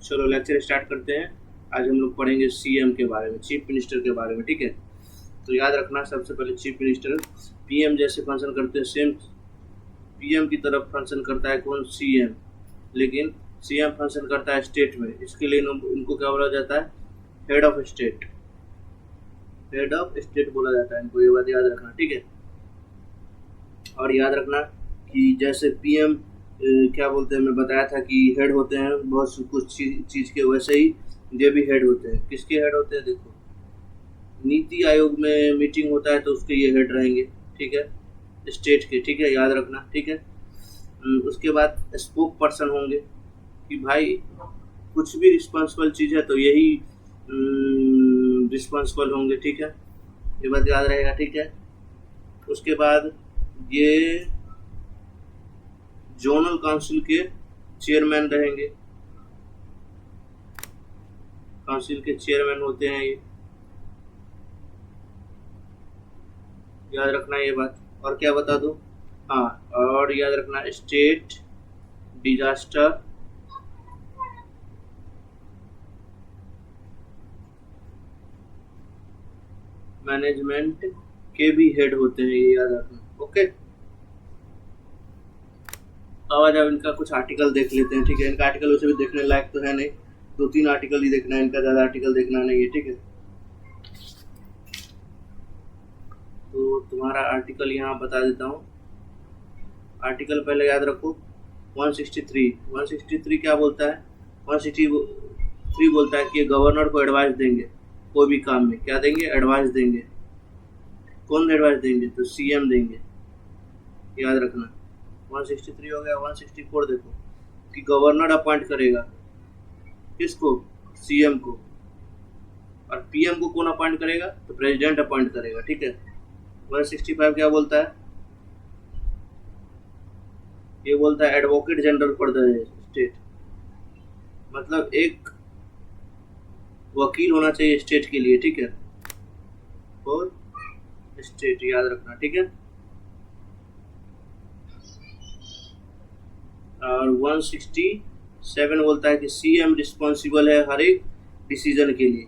चलो lecture start करते हैं। आज हम लोग पढ़ेंगे सीएम के बारे में, चीफ मिनिस्टर के बारे में। ठीक है, तो याद रखना सबसे पहले चीफ मिनिस्टर पीएम जैसे फंक्शन करते हैं, सेम पीएम की तरफ फंक्शन करता है कौन, सीएम। लेकिन सीएम फंक्शन करता है स्टेट में, इसके लिए इनको क्या बोला जाता है, head of state. Head of state बोला जाता है इनको, ये बात याद रखना। ठीक है, और याद रखना कि जैसे पीएम क्या बोलते हैं, मैं बताया था कि हेड होते हैं बहुत कुछ चीज़ के, वैसे ही ये भी हेड होते हैं। किसके हेड होते हैं, देखो नीति आयोग में मीटिंग होता है तो उसके ये हेड रहेंगे। ठीक है, स्टेट के। ठीक है, याद रखना। ठीक है, उसके बाद स्पोक पर्सन होंगे कि भाई कुछ भी रिस्पॉन्सिबल चीज़ है तो यही रिस्पॉन्सिबल होंगे। ठीक है, ये बात याद रहेगा। ठीक है, उसके बाद ये जोनल काउंसिल के चेयरमैन रहेंगे। काउंसिल के चेयरमैन होते हैं ये, याद रखना ये बात। और क्या बता दूं, हाँ, और याद रखना स्टेट डिजास्टर मैनेजमेंट के भी हेड होते हैं, ये याद रखना। ओके, अब आज इनका कुछ आर्टिकल देख लेते हैं। ठीक है, इनका आर्टिकल वैसे भी देखने लायक तो है नहीं, 2-3 आर्टिकल ही देखना है इनका, ज़्यादा आर्टिकल देखना नहीं है। ठीक है, तो तुम्हारा आर्टिकल यहाँ बता देता हूँ। आर्टिकल पहले याद रखो 163 क्या बोलता है, 163 बोलता है कि गवर्नर को एडवाइस देंगे कोई भी काम में। क्या देंगे, एडवाइस देंगे। कौन एडवाइस देंगे, तो सीएम देंगे, याद रखना। 163 हो गया। 164 देखो कि गवर्नर अपॉइंट करेगा किसको, सीएम को, और पीएम को कौन अपॉइंट करेगा, तो प्रेसिडेंट अपॉइंट करेगा। ठीक है, 165 क्या बोलता है, ये बोलता है advocate general for the state, मतलब एक वकील होना चाहिए स्टेट के लिए। ठीक है, और स्टेट याद रखना। ठीक है, और 167 बोलता है कि सीएम रिस्पॉन्सिबल है हर एक डिसीजन के लिए,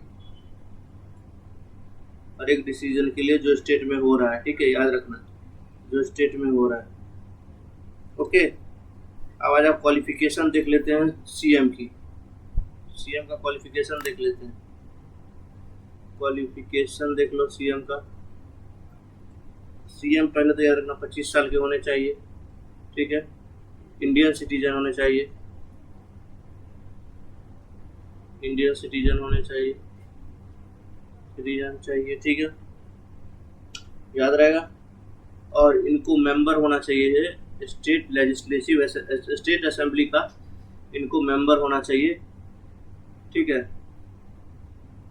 हर एक डिसीजन के लिए जो स्टेट में हो रहा है। ठीक है, याद रखना, जो स्टेट में हो रहा है। ओके, अब आज आप क्वालिफिकेशन देख लेते हैं सीएम की। सीएम का क्वालिफिकेशन देख लेते हैं। क्वालिफिकेशन देख लो सीएम का। सीएम पहले तो याद रखना 25 साल के होने चाहिए। ठीक है, इंडियन सिटीजन होने चाहिए, इंडियन सिटीजन होने चाहिए, सिटीजन चाहिए। ठीक है, याद रहेगा। और इनको मेंबर होना चाहिए स्टेट लेजिस्लेटिव, स्टेट असेंबली का इनको मेंबर होना चाहिए। ठीक है,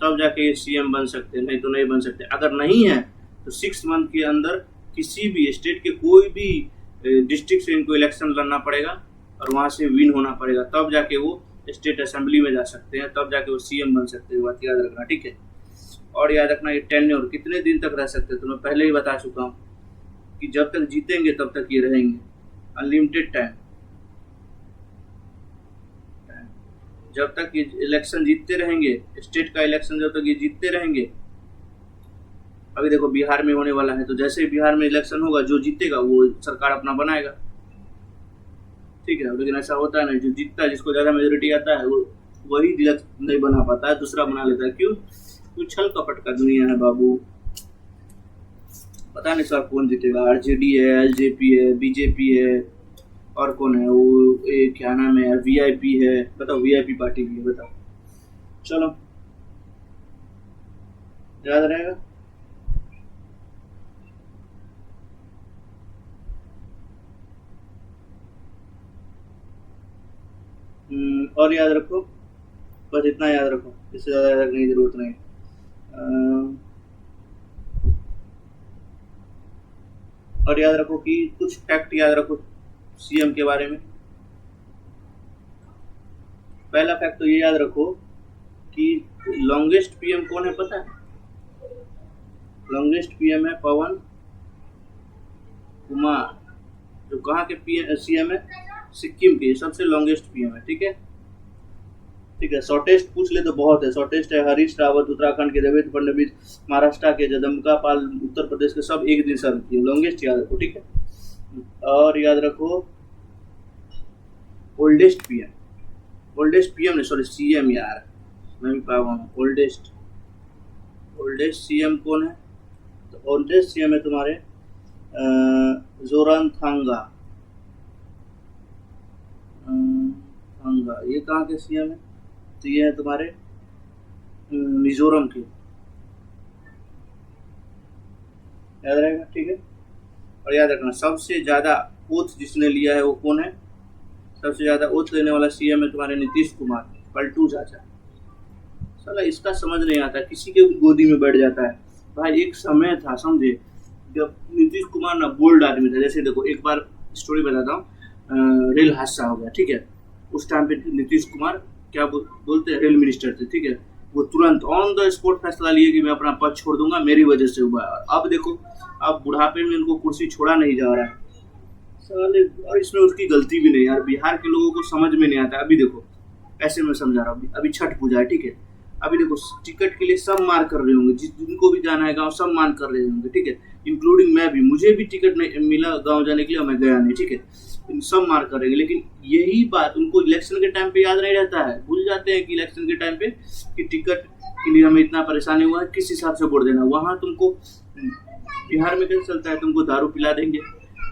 तब जाके ये सीएम बन सकते हैं, नहीं तो नहीं बन सकते। अगर नहीं है तो 6 मंथ के अंदर किसी भी स्टेट के कोई भी डिस्ट्रिक्ट से इनको इलेक्शन लड़ना पड़ेगा और वहाँ से विन होना पड़ेगा, तब जाके वो स्टेट असेंबली में जा सकते हैं, तब जाके वो सीएम बन सकते हैं। बात याद रखना। ठीक है, और याद रखना ये टेन्योर कितने दिन तक रह सकते हैं, तो मैं पहले ही बता चुका हूँ कि जब तक जीतेंगे तब तक ये रहेंगे, अनलिमिटेड टाइम। जब तक ये इलेक्शन जीतते रहेंगे, स्टेट का इलेक्शन जब तक ये जीतते रहेंगे। अभी देखो बिहार में होने वाला है, तो जैसे बिहार में इलेक्शन होगा जो जीतेगा वो सरकार अपना बनाएगा। ठीक है, लेकिन ऐसा होता है नहीं, जो जीतता है, जिसको ज़्यादा मेजोरिटी आता है, वो वही नहीं बना पाता है, दूसरा बना लेता है। क्यों, छल कपट का दुनिया है बाबू। पता नहीं सर कौन जीतेगा, आरजेडी है, एलजेपी है, बीजेपी है, और कौन है वो, क्या नाम है, वीआईपी है, बताओ, वीआईपी पार्टी भी है, बताओ। चलो, याद रहेगा। और याद रखो, बस इतना याद रखो, इससे ज़्यादा याद रखने की जरूरत नहीं। और याद रखो कि कुछ फैक्ट याद रखो सीएम के बारे में। पहला फैक्ट तो ये याद रखो कि लॉन्गेस्ट पीएम कौन है, पता है? लॉन्गेस्ट पीएम है पवन कुमार, जो कहाँ के सीएम है, सिक्किम के, सबसे लॉन्गेस्ट पीएम है। ठीक है, ठीक है। शॉर्टेस्ट पूछ ले तो बहुत है। शॉर्टेस्ट है हरीश रावत उत्तराखंड के, देवेंद्र फडणवीस महाराष्ट्र के, जगदम्बिका पाल उत्तर प्रदेश के, सब एक दिन सर्व किए। लॉन्गेस्ट याद रखो, ठीक है। और याद रखो ओल्डेस्ट पीएम ने, सॉरी सीएम यार, मैं भी पागल हूँ। ओल्डेस्ट सीएम कौन है? तो ओल्डेस्ट सीएम है तुम्हारे जोरामथंगा। ये कहाँ के सीएम है? तो ये है तुम्हारे मिजोरम के, याद रहेगा, ठीक है। और याद रखना सबसे ज्यादा ओथ जिसने लिया है वो कौन है? सबसे ज्यादा ओथ लेने वाला सीएम है तुम्हारे नीतीश कुमार, पलटू चाचा। साला इसका समझ नहीं आता, किसी के गोदी में बैठ जाता है। भाई एक समय था, समझे, जब नीतीश कुमार ना बोल्ड आदमी था। जैसे देखो एक बार स्टोरी बताता हूँ, रेल हादसा हो गया, ठीक है। उस टाइम पे नीतीश कुमार क्या बोलते हैं, रेल मिनिस्टर थे, ठीक है। वो तुरंत ऑन द स्पॉट फैसला लिए कि मैं अपना पद छोड़ दूंगा, मेरी वजह से हुआ है। और अब देखो, अब बुढ़ापे में उनको कुर्सी छोड़ा नहीं जा रहा है साले। और इसमें उसकी गलती भी नहीं यार, बिहार के लोगों को समझ में नहीं आता। अभी देखो, ऐसे मैं समझा रहा हूँ, अभी छठ पूजा है, ठीक है। अभी देखो टिकट के लिए सब मार कर रहे होंगे, जिनको भी जाना है गाँव सब मार कर रहे होंगे, ठीक है, इंक्लूडिंग मैं भी। मुझे भी टिकट नहीं मिला गाँव जाने के लिए, मैं गया नहीं, ठीक है। सब मार करेंगे, लेकिन यही बात उनको इलेक्शन के टाइम पे याद नहीं रहता है। भूल जाते हैं कि इलेक्शन के टाइम पे कि टिकट के लिए हमें इतना परेशानी हुआ है, किस हिसाब से वोट देना। वहाँ तुमको बिहार में कैसे चलता है, तुमको दारू पिला देंगे,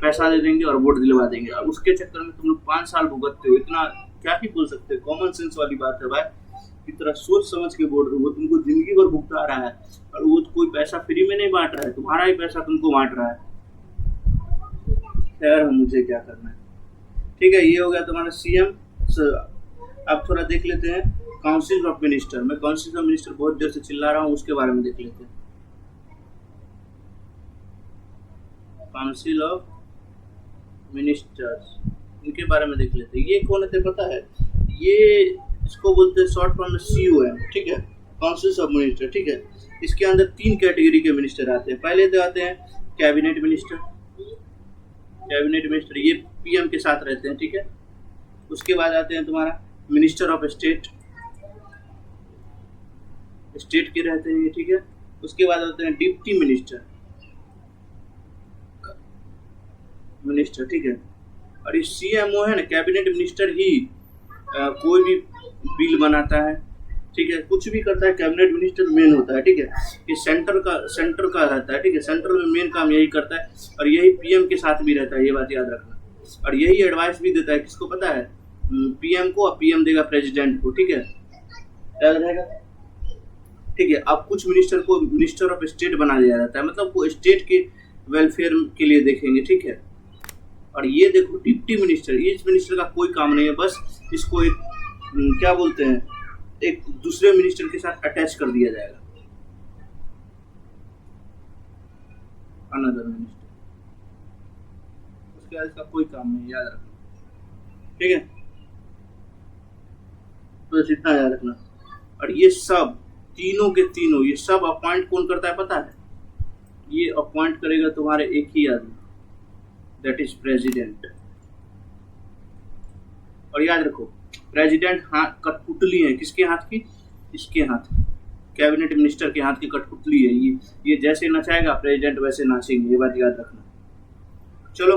पैसा दे देंगे और वोट दिलवा देंगे। और उसके चक्कर में तुम लोग 5 साल भुगतते हो। इतना क्या ही बोल सकते हो, कॉमन सेंस वाली बात है भाई। इतना सोच समझ के वोट दो, वो तुमको जिंदगी भर भुगता रहा है। और वो कोई पैसा फ्री में नहीं बांट रहा है, तुम्हारा ही पैसा तुमको बांट रहा है। खैर मुझे क्या करना है, ठीक है। ये हो गया तुम्हारा सीएम। अब थोड़ा देख लेते हैं काउंसिल ऑफ मिनिस्टर। मैं काउंसिल ऑफ मिनिस्टर बहुत देर से चिल्ला रहा हूँ, उसके बारे में देख लेते हैं। काउंसिल ऑफ मिनिस्टर्स, इनके बारे में देख लेते हैं। ये कौन है पता है? ये इसको बोलते हैं शॉर्ट फॉर्म में COM, ठीक है, काउंसिल ऑफ मिनिस्टर, ठीक है। इसके अंदर 3 कैटेगरी के मिनिस्टर आते हैं। पहले तो आते हैं कैबिनेट मिनिस्टर। ये पीएम के साथ रहते हैं, ठीक है। उसके बाद आते हैं तुम्हारा मिनिस्टर ऑफ स्टेट के रहते हैं, ठीक है। उसके बाद आते हैं डिप्टी मिनिस्टर, ठीक है। और ये CMO है ना, कैबिनेट मिनिस्टर ही कोई भी बिल बनाता है, ठीक है, कुछ भी करता है, कैबिनेट मिनिस्टर मेन होता है, ठीक है। ये सेंटर का रहता है, ठीक है। सेंटर में मेन काम यही करता है, और यही पीएम के साथ भी रहता है, ये बात याद रखना। और यही एडवाइस भी देता है, किसको पता है? पीएम को, और पीएम देगा प्रेसिडेंट को, ठीक है, याद रहेगा, ठीक है। अब कुछ मिनिस्टर को मिनिस्टर ऑफ स्टेट बना दिया जाता है, मतलब वो स्टेट के वेलफेयर के लिए देखेंगे, ठीक है। और ये देखो डिप्टी मिनिस्टर, इस मिनिस्टर का कोई काम नहीं है, बस इसको एक क्या बोलते हैं, एक दूसरे मिनिस्टर के साथ अटैच कर दिया जाएगा, अनदर मिनिस्टर। उसके बाद इसका कोई काम नहीं, याद रखना, ठीक है। बस इतना याद रखना। और ये सब तीनों के तीनों, ये सब अपॉइंट कौन करता है पता है? ये अपॉइंट करेगा तुम्हारे एक ही आदमी, दैट इज प्रेसिडेंट। और याद रखो प्रेसिडेंट हाथ कठपुतली है, किसके हाथ की? इसके हाथ, कैबिनेट मिनिस्टर के हाथ की कठपुतली है। ये जैसे नचाएगा प्रेसिडेंट वैसे नाचेंगे, ये बात याद रखना। चलो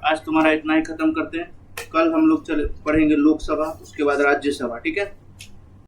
आज तुम्हारा इतना ही खत्म करते हैं। कल हम लोग पढ़ेंगे लोकसभा, उसके बाद राज्यसभा, ठीक है।